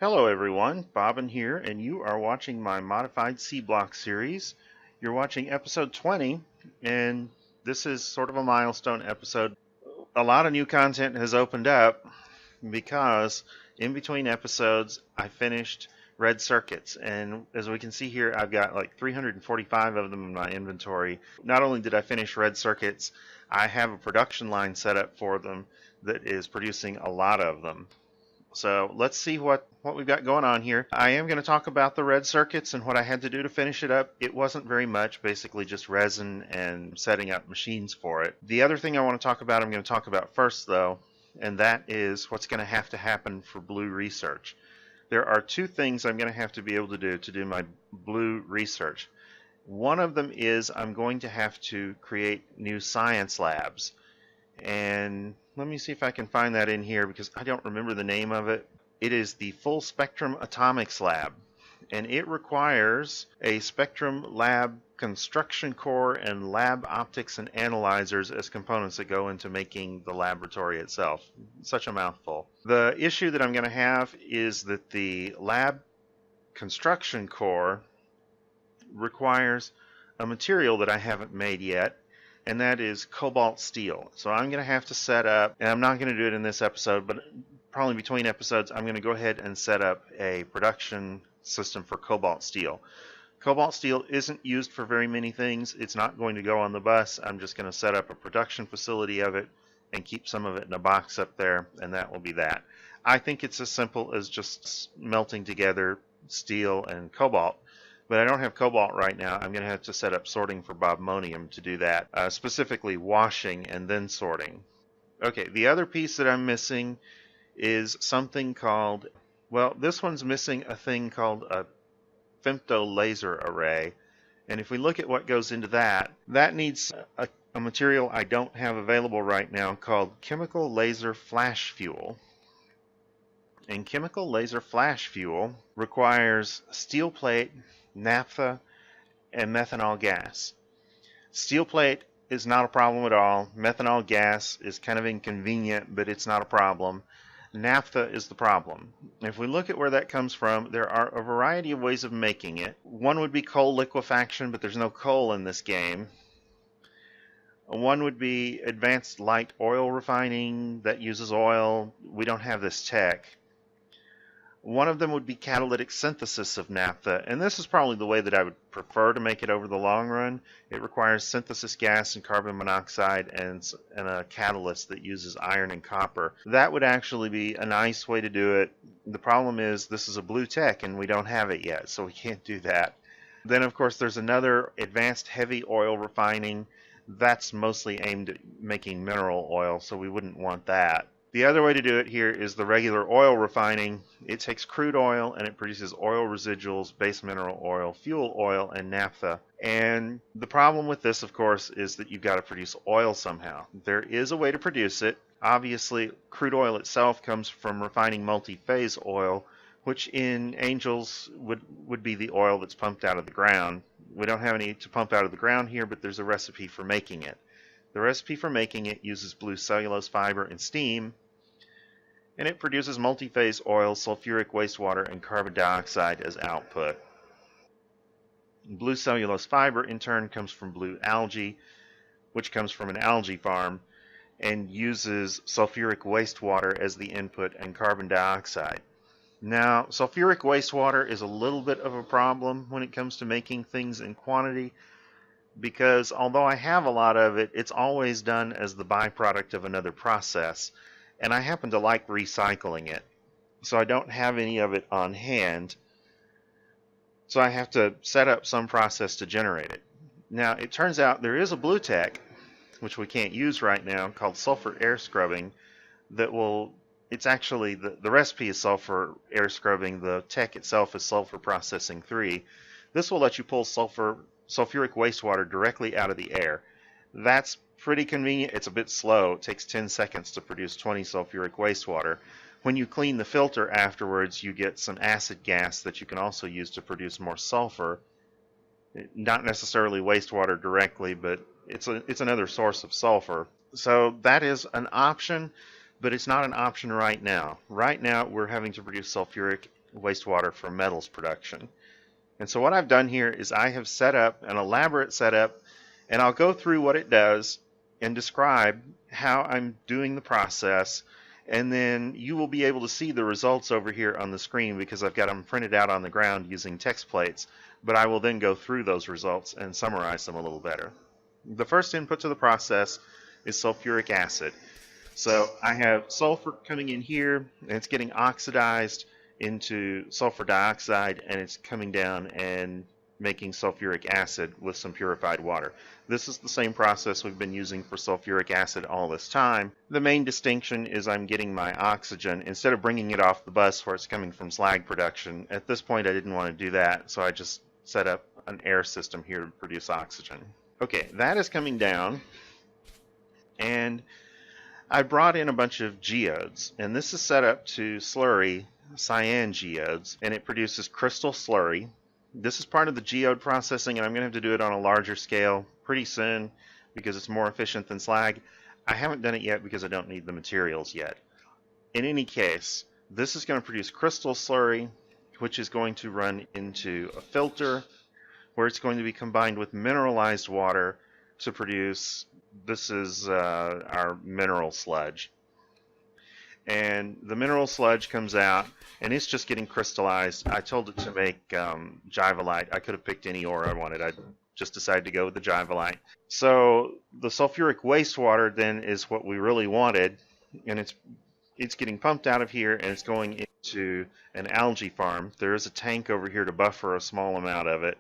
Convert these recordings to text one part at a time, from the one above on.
Hello everyone, Bobbin here, and you are watching my modified C-Block series. You're watching episode 20, and this is sort of a milestone episode. A lot of new content has opened up because in between episodes I finished red circuits, and as we can see here I've got like 345 of them in my inventory. Not only did I finish red circuits, I have a production line set up for them that is producing a lot of them. So let's see what we've got going on here. I am going to talk about the red circuits and what I had to do to finish it up. It wasn't very much, basically just resin and setting up machines for it. The other thing I want to talk about, I'm going to talk about first though, and that is what's going to happen for blue research. There are two things I'm going to have to be able to do my blue research. One of them is I'm going to have to create new science labs. And let me see if I can find that in here because I don't remember the name of it. It is the Full Spectrum Atomics Lab, and it requires a Spectrum Lab construction core and lab optics and analyzers as components that go into making the laboratory itself. Such a mouthful. The issue that I'm going to have is that the lab construction core requires a material that I haven't made yet, and that is cobalt steel. So I'm going to have to set up, and I'm not going to do it in this episode, but probably between episodes, I'm going to go ahead and set up a production system for cobalt steel. Cobalt steel isn't used for very many things. It's not going to go on the bus. I'm just going to set up a production facility of it and keep some of it in a box up there, and that will be that. I think it's as simple as just melting together steel and cobalt. But I don't have cobalt right now. I'm going to have to set up sorting for bobmonium to do that, specifically washing and then sorting. Okay, the other piece that I'm missing is something called, well, this one's missing a thing called a femto laser array. And if we look at what goes into that, that needs a material I don't have available right now called chemical laser flash fuel. And chemical laser flash fuel requires steel plate, naphtha, and methanol gas. Steel plate is not a problem at all. Methanol gas is kind of inconvenient, but it's not a problem. Naphtha is the problem. If we look at where that comes from, there are a variety of ways of making it. One would be coal liquefaction, but there's no coal in this game. One would be advanced light oil refining that uses oil. We don't have this tech. One of them would be catalytic synthesis of naphtha, and this is probably the way that I would prefer to make it over the long run. It requires synthesis gas and carbon monoxide and a catalyst that uses iron and copper. That would actually be a nice way to do it. The problem is this is a blue tech and we don't have it yet, so we can't do that. Then of course there's another advanced heavy oil refining. That's mostly aimed at making mineral oil, so we wouldn't want that. The other way to do it here is the regular oil refining. It takes crude oil and it produces oil residuals, base mineral oil, fuel oil, and naphtha. And the problem with this, of course, is that you've got to produce oil somehow. There is a way to produce it. Obviously, crude oil itself comes from refining multi-phase oil, which in Angels would be the oil that's pumped out of the ground. We don't have any to pump out of the ground here, but there's a recipe for making it. The recipe for making it uses blue cellulose fiber and steam, and it produces multi-phase oil, sulfuric wastewater, and carbon dioxide as output. Blue cellulose fiber, in turn, comes from blue algae, which comes from an algae farm, and uses sulfuric wastewater as the input and carbon dioxide. Now, sulfuric wastewater is a little bit of a problem when it comes to making things in quantity, because although I have a lot of it, it's always done as the byproduct of another process, and I happen to like recycling it, so I don't have any of it on hand, so I have to set up some process to generate it. Now, it turns out there is a blue tech, which we can't use right now, called sulfur air scrubbing, that will, it's actually, the recipe is sulfur air scrubbing, the tech itself is sulfur processing 3. This will let you pull sulfuric wastewater directly out of the air. That's pretty convenient. It's a bit slow. It takes 10 seconds to produce 20 sulfuric wastewater. When you clean the filter afterwards, you get some acid gas that you can also use to produce more sulfur. Not necessarily wastewater directly, but it's another source of sulfur. So that is an option, but it's not an option right now. Right now, we're having to produce sulfuric wastewater for metals production. And so what I've done here is I have set up an elaborate setup, and I'll go through what it does and describe how I'm doing the process, and then you will be able to see the results over here on the screen because I've got them printed out on the ground using text plates, but I will then go through those results and summarize them a little better. The first input to the process is sulfuric acid. So I have sulfur coming in here, and it's getting oxidized into sulfur dioxide, and it's coming down and making sulfuric acid with some purified water. This is the same process we've been using for sulfuric acid all this time. The main distinction is I'm getting my oxygen, instead of bringing it off the bus where it's coming from slag production. At this point I didn't want to do that, so I just set up an air system here to produce oxygen. Okay, that is coming down, and I brought in a bunch of geodes, and this is set up to slurry cyan geodes, and it produces crystal slurry. This is part of the geode processing, and I'm going to have to do it on a larger scale pretty soon because it's more efficient than slag. I haven't done it yet because I don't need the materials yet. In any case, this is going to produce crystal slurry, which is going to run into a filter where it's going to be combined with mineralized water to produce, this is our mineral sludge. And the mineral sludge comes out, and it's just getting crystallized. I told it to make jivalite. I could have picked any ore I wanted. I just decided to go with the jivalite. So the sulfuric wastewater then is what we really wanted, and it's getting pumped out of here, and it's going into an algae farm. There is a tank over here to buffer a small amount of it.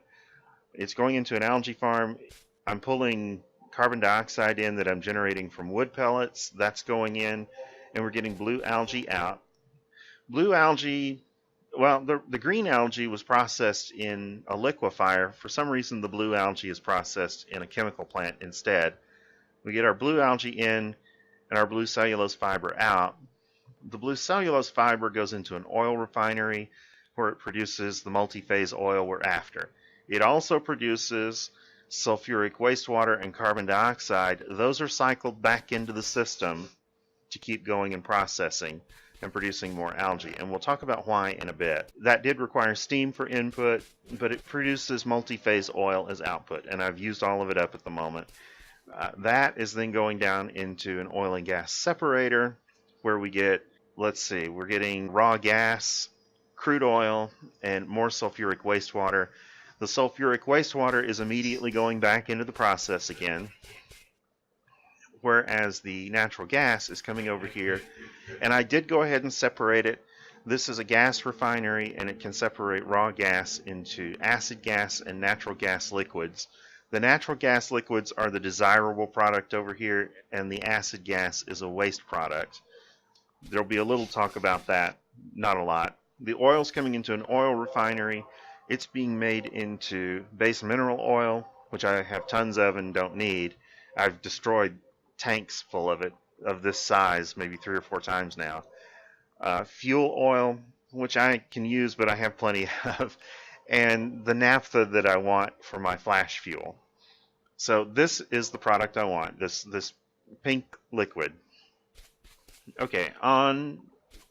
It's going into an algae farm. I'm pulling carbon dioxide in that I'm generating from wood pellets. That's going in, and we're getting blue algae out. Blue algae, well, the green algae was processed in a liquefier. For some reason, the blue algae is processed in a chemical plant instead. We get our blue algae in and our blue cellulose fiber out. The blue cellulose fiber goes into an oil refinery where it produces the multi-phase oil we're after. It also produces sulfuric wastewater and carbon dioxide. Those are cycled back into the system to keep going and processing and producing more algae, and we'll talk about why in a bit. That did require steam for input, but it produces multi-phase oil as output, and I've used all of it up at the moment. That is then going down into an oil and gas separator where we get, let's see, we're getting raw gas, crude oil, and more sulfuric wastewater. The sulfuric wastewater is immediately going back into the process again, whereas the natural gas is coming over here. And I did go ahead and separate it. This is a gas refinery, and it can separate raw gas into acid gas and natural gas liquids. The natural gas liquids are the desirable product over here, and the acid gas is a waste product. There'll be a little talk about that, not a lot. The oil's coming into an oil refinery. It's being made into base mineral oil, which I have tons of and don't need. I've destroyed tanks full of it, of this size, maybe 3 or 4 times now. Fuel oil, which I can use, but I have plenty of. And the naphtha that I want for my flash fuel. So this is the product I want, this pink liquid. Okay,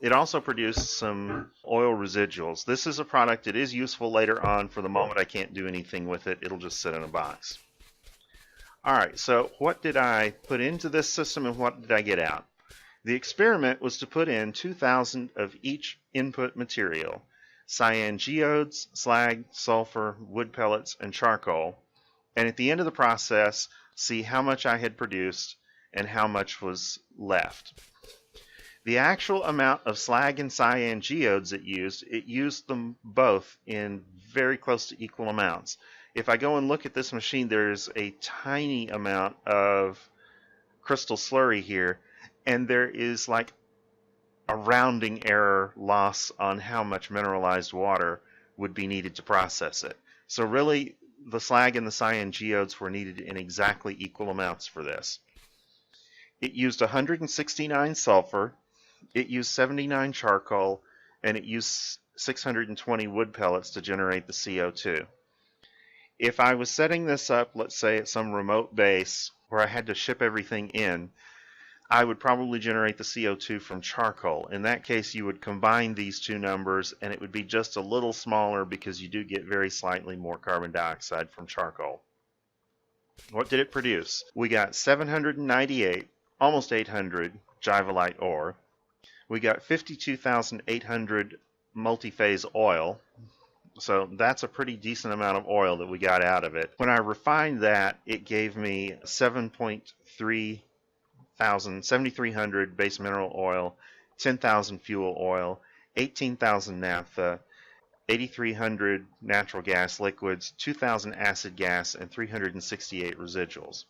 it also produced some oil residuals. This is a product that is useful later on. For the moment, I can't do anything with it. It'll just sit in a box. Alright, so what did I put into this system and what did I get out? The experiment was to put in 2,000 of each input material: cyan geodes, slag, sulfur, wood pellets, and charcoal. And at the end of the process, see how much I had produced and how much was left. The actual amount of slag and cyan geodes it used them both in very close to equal amounts. If I go and look at this machine, there's a tiny amount of crystal slurry here, and there is like a rounding error loss on how much mineralized water would be needed to process it. So really, the slag and the cyan geodes were needed in exactly equal amounts for this. It used 169 sulfur, it used 79 charcoal, and it used 620 wood pellets to generate the CO2. If I was setting this up, let's say at some remote base where I had to ship everything in, I would probably generate the CO2 from charcoal. In that case, you would combine these two numbers, and it would be just a little smaller because you do get very slightly more carbon dioxide from charcoal. What did it produce? We got 798, almost 800 Jivalite ore. We got 52,800 multi-phase oil. So that's a pretty decent amount of oil that we got out of it. When I refined that, it gave me 7,300 base mineral oil, 10,000 fuel oil, 18,000 naphtha, 8,300 natural gas liquids, 2,000 acid gas, and 368 residuals.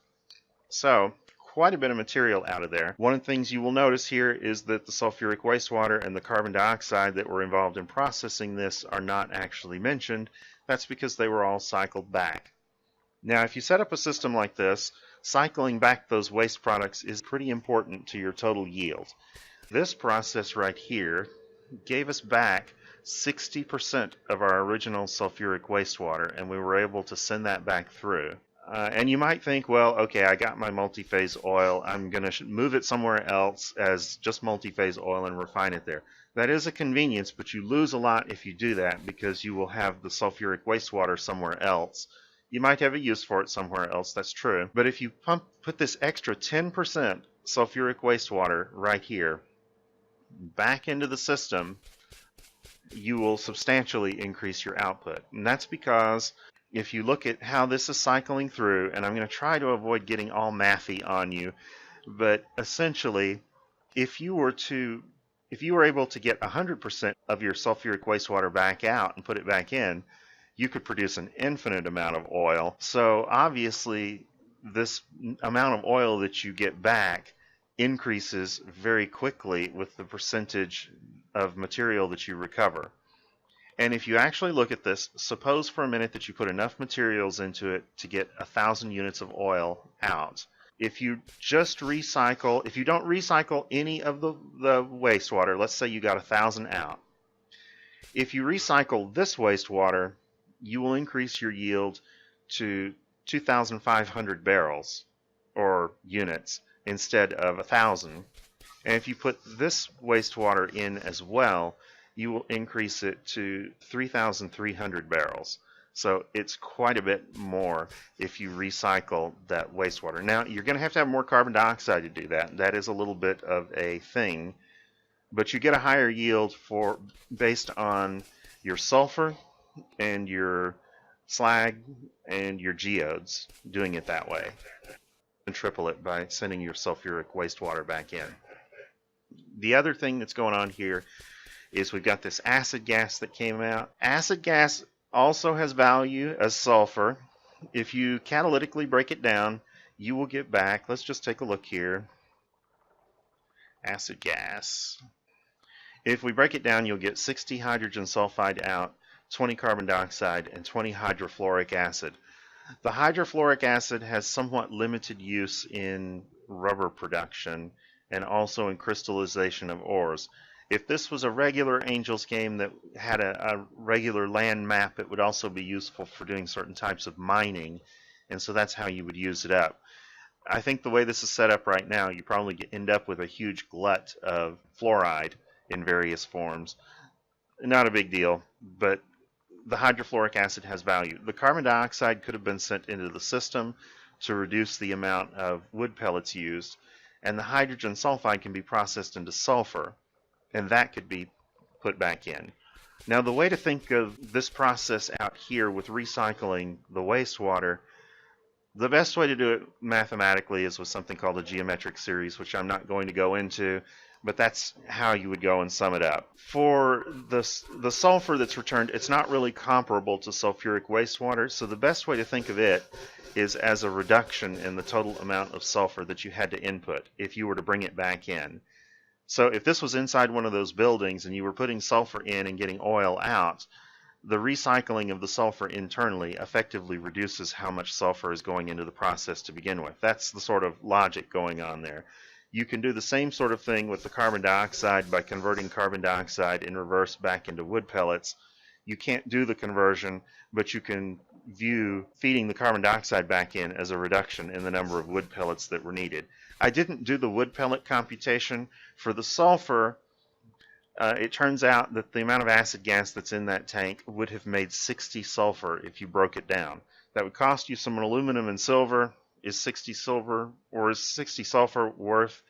So quite a bit of material out of there. One of the things you will notice here is that the sulfuric wastewater and the carbon dioxide that were involved in processing this are not actually mentioned. That's because they were all cycled back. Now, if you set up a system like this, cycling back those waste products is pretty important to your total yield. This process right here gave us back 60% of our original sulfuric wastewater, and we were able to send that back through. And you might think, well, okay, I got my multi-phase oil. I'm going to move it somewhere else as just multi-phase oil and refine it there. That is a convenience, but you lose a lot if you do that because you will have the sulfuric wastewater somewhere else. You might have a use for it somewhere else, that's true. But if you put this extra 10% sulfuric wastewater right here back into the system, you will substantially increase your output. And that's because if you look at how this is cycling through, and I'm going to try to avoid getting all mathy on you, but essentially, if you were able to get 100% of your sulfuric wastewater back out and put it back in, you could produce an infinite amount of oil. So obviously, this amount of oil that you get back increases very quickly with the percentage of material that you recover. And if you actually look at this, suppose for a minute that you put enough materials into it to get 1,000 units of oil out. If you just recycle, if you don't recycle any of the wastewater, let's say you got 1,000 out. If you recycle this wastewater, you will increase your yield to 2,500 barrels or units instead of 1,000. And if you put this wastewater in as well, you will increase it to 3,300 barrels. So it's quite a bit more if you recycle that wastewater. Now, you're going to have more carbon dioxide to do that. That is a little bit of a thing. But you get a higher yield based on your sulfur and your slag and your geodes doing it that way. And triple it by sending your sulfuric wastewater back in. The other thing that's going on here is we've got this acid gas that came out. Acid gas also has value as sulfur. If you catalytically break it down, you will get back, let's just take a look here, acid gas. If we break it down, you'll get 60 hydrogen sulfide out, 20 carbon dioxide, and 20 hydrofluoric acid. The hydrofluoric acid has somewhat limited use in rubber production and also in crystallization of ores. If this was a regular Angels game that had a regular land map, it would also be useful for doing certain types of mining, and so that's how you would use it up. I think the way this is set up right now, you probably end up with a huge glut of fluoride in various forms. Not a big deal, but the hydrofluoric acid has value. The carbon dioxide could have been sent into the system to reduce the amount of wood pellets used, and the hydrogen sulfide can be processed into sulfur, and that could be put back in. Now, the way to think of this process out here with recycling the wastewater, the best way to do it mathematically is with something called a geometric series, which I'm not going to go into, but that's how you would go and sum it up. For the sulfur that's returned, it's not really comparable to sulfuric wastewater, so the best way to think of it is as a reduction in the total amount of sulfur that you had to input if you were to bring it back in. So if this was inside one of those buildings and you were putting sulfur in and getting oil out, the recycling of the sulfur internally effectively reduces how much sulfur is going into the process to begin with. That's the sort of logic going on there. You can do the same sort of thing with the carbon dioxide by converting carbon dioxide in reverse back into wood pellets. You can't do the conversion, but you can view feeding the carbon dioxide back in as a reduction in the number of wood pellets that were needed. I didn't do the wood pellet computation. For the sulfur, it turns out that the amount of acid gas that's in that tank would have made 60 sulfur if you broke it down. That would cost you some aluminum and silver. Is 60 silver or is 60 sulfur worth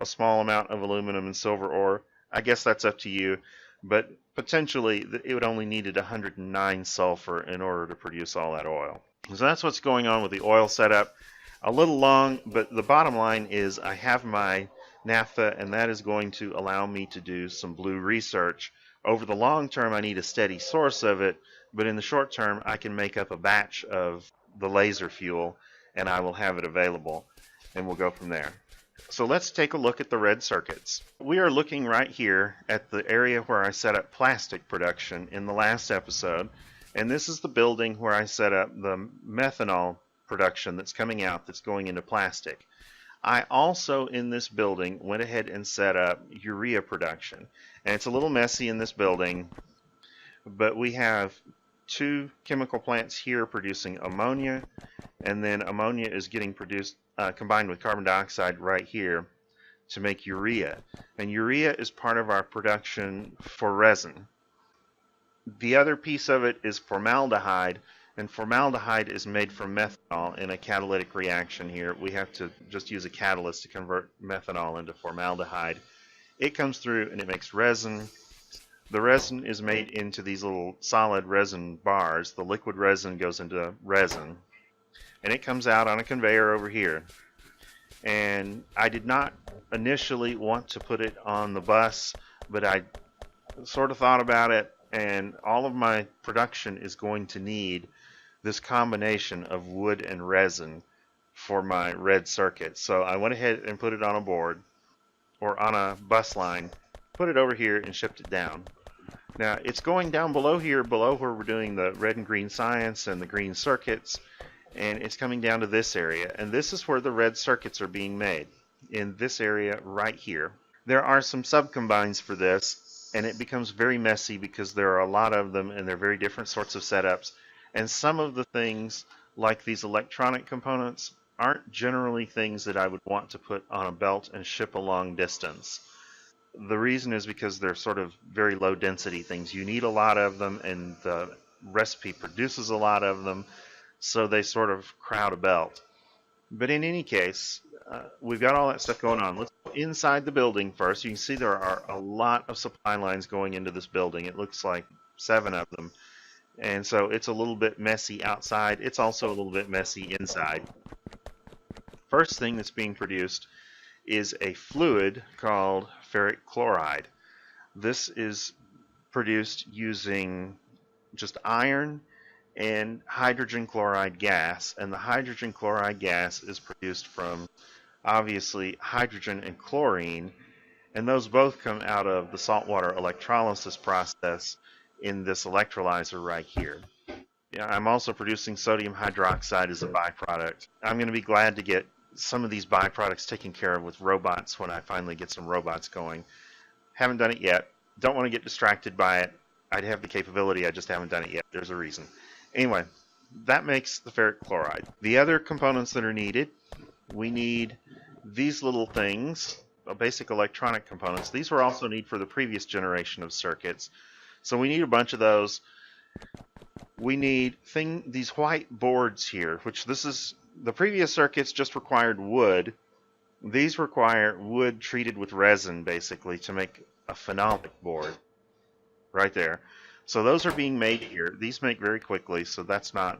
a small amount of aluminum and silver ore? I guess that's up to you, but potentially it would only needed 109 sulfur in order to produce all that oil. So that's what's going on with the oil setup. A little long, but the bottom line is I have my naphtha, and that is going to allow me to do some blue research. Over the long term, I need a steady source of it, but in the short term, I can make up a batch of the laser fuel, and I will have it available, and we'll go from there. So let's take a look at the red circuits. We are looking right here at the area where I set up plastic production in the last episode, and this is the building where I set up the methanol production that's coming out that's going into plastic. I also, in this building, went ahead and set up urea production. And it's a little messy in this building, but we have two chemical plants here producing ammonia, and then ammonia is getting produced, combined with carbon dioxide right here to make urea. And urea is part of our production for resin. The other piece of it is formaldehyde, and formaldehyde is made from methanol in a catalytic reaction here. We have to just use a catalyst to convert methanol into formaldehyde. It comes through and it makes resin. The resin is made into these little solid resin bars. The liquid resin goes into resin, and it comes out on a conveyor over here. And I did not initially want to put it on the bus, but I sort of thought about it, and all of my production is going to need this combination of wood and resin for my red circuit. So I went ahead and put it on a board or on a bus line, put it over here and shipped it down. Now it's going down below here, below where we're doing the red and green science and the green circuits, and it's coming down to this area, and this is where the red circuits are being made, in this area right here. There are some subcombines for this, and it becomes very messy because there are a lot of them and they're very different sorts of setups, and some of the things, like these electronic components, aren't generally things that I would want to put on a belt and ship a long distance. The reason is because they're sort of very low density things. You need a lot of them, and the recipe produces a lot of them, so they sort of crowd a belt. But in any case, we've got all that stuff going on. Let's go inside the building first. You can see there are a lot of supply lines going into this building. It looks like 7 of them. And so it's a little bit messy outside. It's also a little bit messy inside. First thing that's being produced is a fluid called ferric chloride. This is produced using just iron and hydrogen chloride gas, and the hydrogen chloride gas is produced from, obviously, hydrogen and chlorine, and those both come out of the saltwater electrolysis process in this electrolyzer right here. Yeah, I'm also producing sodium hydroxide as a byproduct. I'm going to be glad to get some of these byproducts taken care of with robots when I finally get some robots going. Haven't done it yet. Don't want to get distracted by it. I'd have the capability, I just haven't done it yet. There's a reason. Anyway, that makes the ferric chloride. The other components that are needed, we need these little things, basic electronic components. These were also needed for the previous generation of circuits. So we need a bunch of those. We need these white boards here, which this is, the previous circuits just required wood. These require wood treated with resin, basically, to make a phenolic board. Right there. So those are being made here. These make very quickly, so that's not,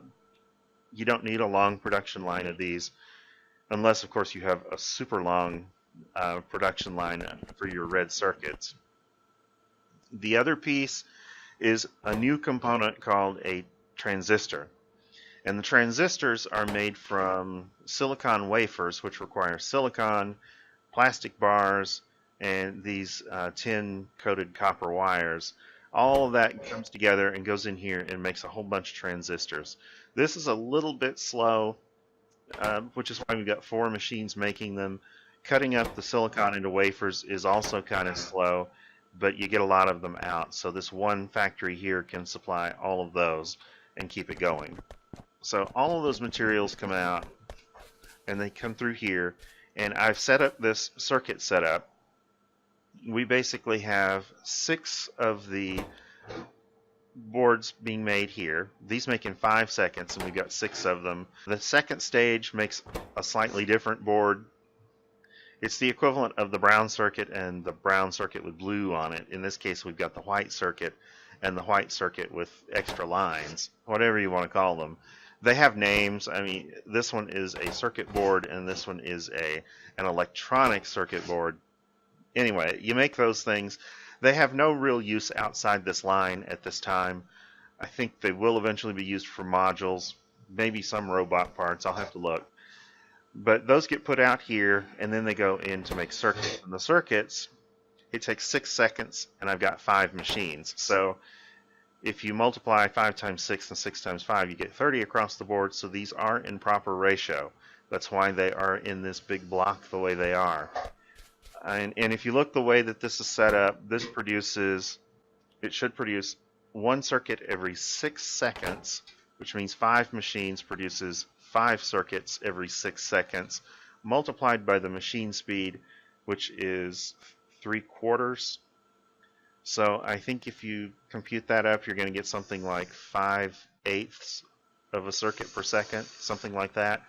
you don't need a long production line of these, unless, of course, you have a super long production line for your red circuits. The other piece is a new component called a transistor. And the transistors are made from silicon wafers, which require silicon, plastic bars, and these tin-coated copper wires. All of that comes together and goes in here and makes a whole bunch of transistors. This is a little bit slow, which is why we've got 4 machines making them. Cutting up the silicon into wafers is also kind of slow, but you get a lot of them out. So this one factory here can supply all of those. and keep it going. So all of those materials come out and they come through here, and I've set up this circuit setup. We basically have 6 of the boards being made here. These make in 5 seconds, and we've got 6 of them. The second stage makes a slightly different board. It's the equivalent of the brown circuit and the brown circuit with blue on it. In this case, we've got the white circuit and the white circuit with extra lines, whatever you want to call them. They have names. I mean, this one is a circuit board and this one is an electronic circuit board. Anyway, you make those things. They have no real use outside this line at this time. I think they will eventually be used for modules, maybe some robot parts. I'll have to look. But those get put out here, and then they go in to make circuits. And the circuits, it takes 6 seconds, and I've got 5 machines. So if you multiply 5 times 6 and 6 times 5, you get 30 across the board. So these are in proper ratio. That's why they are in this big block the way they are. And if you look the way that this is set up, this produces, it should produce 1 circuit every 6 seconds, which means 5 machines produces 5 circuits every 6 seconds, multiplied by the machine speed, which is 3/4. So I think if you compute that up, you're going to get something like 5/8 of a circuit per second, something like that.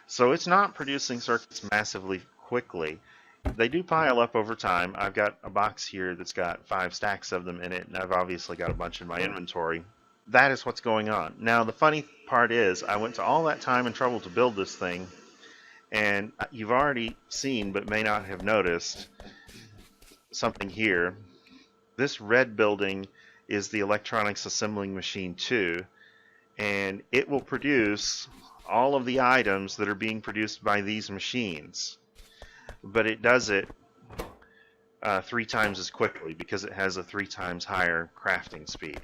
So it's not producing circuits massively quickly. They do pile up over time. I've got a box here that's got 5 stacks of them in it, and I've obviously got a bunch in my inventory. That is what's going on. Now, the funny part is, I went to all that time and trouble to build this thing, and you've already seen, but may not have noticed, something here. This red building is the electronics assembling machine 2, and it will produce all of the items that are being produced by these machines. But it does it 3 times as quickly because it has a 3 times higher crafting speed.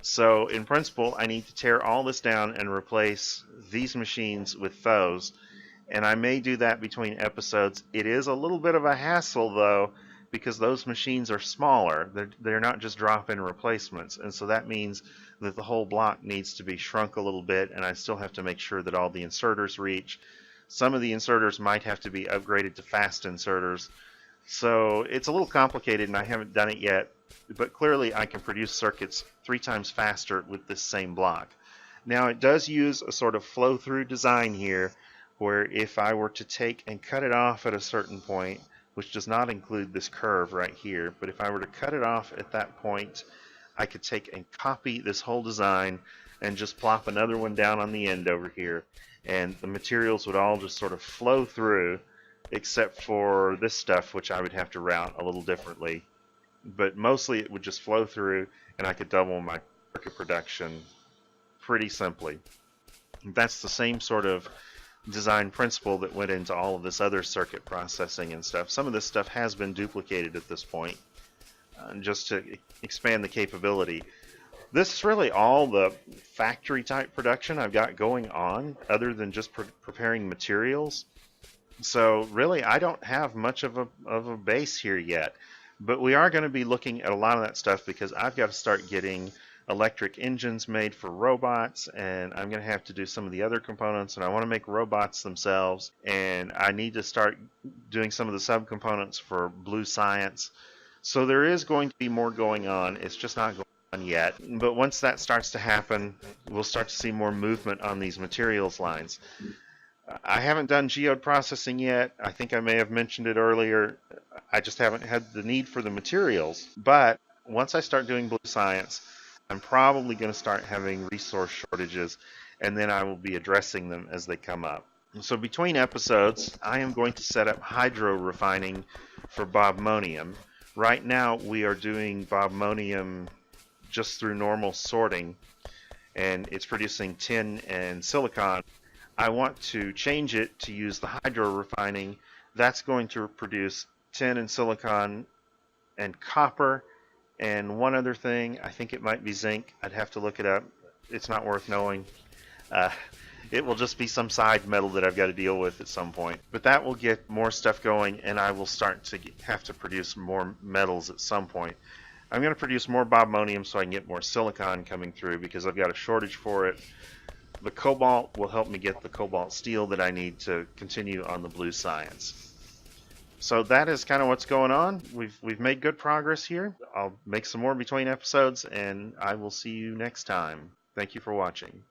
So in principle, I need to tear all this down and replace these machines with those, and I may do that between episodes. It is a little bit of a hassle though, because those machines are smaller. They're not just drop-in replacements, and so that means that the whole block needs to be shrunk a little bit, and I still have to make sure that all the inserters reach. Some of the inserters might have to be upgraded to fast inserters. So it's a little complicated and I haven't done it yet, but clearly I can produce circuits 3 times faster with this same block. Now it does use a sort of flow-through design here, where if I were to take and cut it off at a certain point, which does not include this curve right here, but if I were to cut it off at that point, I could take and copy this whole design and just plop another one down on the end over here, and the materials would all just sort of flow through, except for this stuff, which I would have to route a little differently. But mostly it would just flow through, and I could double my circuit production pretty simply. That's the same sort of design principle that went into all of this other circuit processing and stuff. Some of this stuff has been duplicated at this point, just to expand the capability. This is really all the factory type production I've got going on, other than just preparing materials. So really I don't have much of a base here yet, but we are going to be looking at a lot of that stuff because I've got to start getting electric engines made for robots, and I'm going to have to do some of the other components, and I want to make robots themselves, and I need to start doing some of the subcomponents for Blue Science. So there is going to be more going on. It's just not going on yet, but once that starts to happen, we'll start to see more movement on these materials lines. I haven't done geode processing yet. I think I may have mentioned it earlier. I just haven't had the need for the materials, but once I start doing Blue Science, I'm probably going to start having resource shortages, and then I will be addressing them as they come up. So between episodes, I am going to set up hydro refining for bobmonium. Right now we are doing bobmonium just through normal sorting, and it's producing tin and silicon. I want to change it to use the hydro refining. That's going to produce tin and silicon and copper and one other thing. I think it might be zinc. I'd have to look it up. It's not worth knowing. It will just be some side metal that I've got to deal with at some point. But that will get more stuff going, and I will start to have to produce more metals at some point. I'm going to produce more bobmonium so I can get more silicon coming through because I've got a shortage for it. The cobalt will help me get the cobalt steel that I need to continue on the blue science. So that is kind of what's going on. We've made good progress here. I'll make some more between episodes, and I will see you next time. Thank you for watching.